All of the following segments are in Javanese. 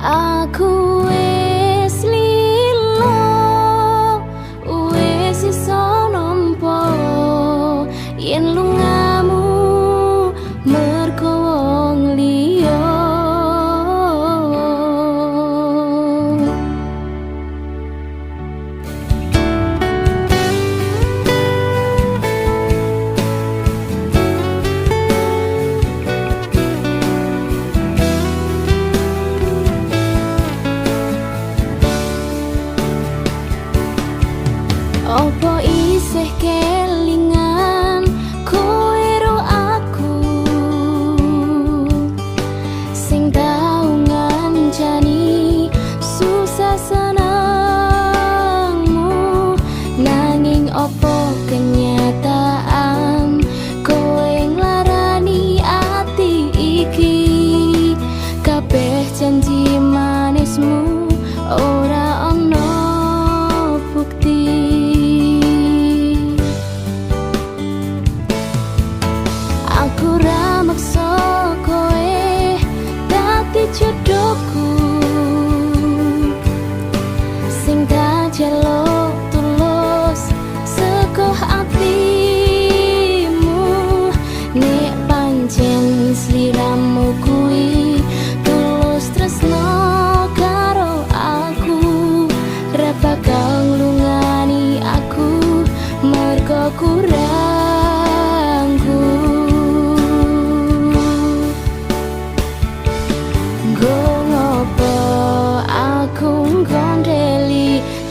Aku wis lilo, wis iso nampa yen lungamu mergo wong liya. Opo isih kelingan kowe ro aku sing tau ngancani susah senangmu, nanging opo kenyataan kowe nglarani ati iki, kabeh janji manismu ora ono bukti. Aku ra maksa kowe dadi jodohku, sing tak jeluk tulus seko atimu. Nek pancen sliramu kuwi tulus tresno karo aku, ra bakal nglungani aku mergo kurangku.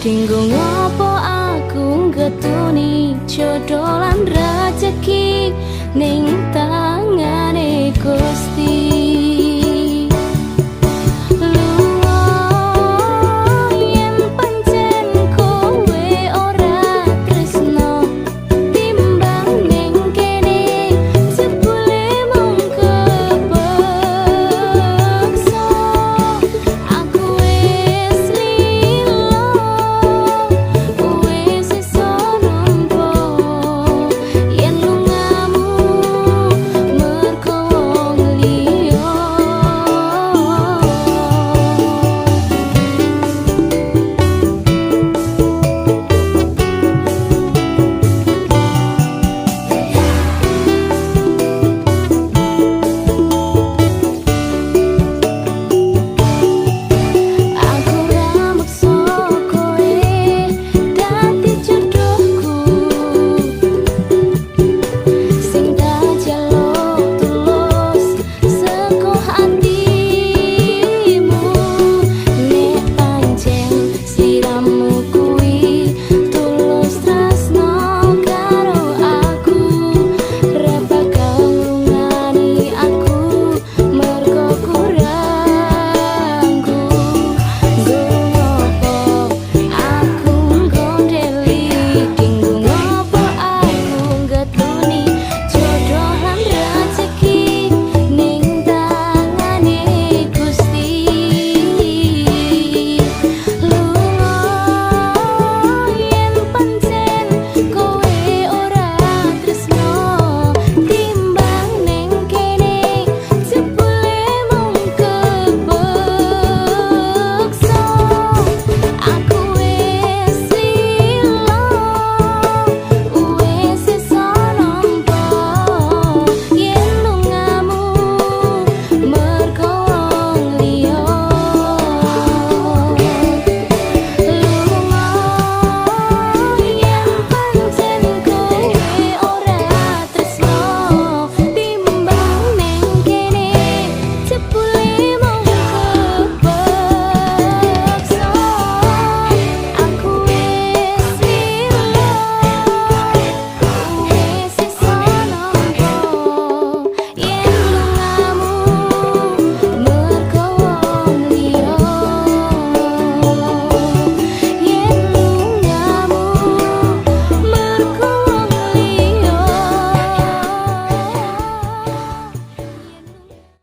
Dinggo ngopo aku ngetuni jodoh lan rejeki ning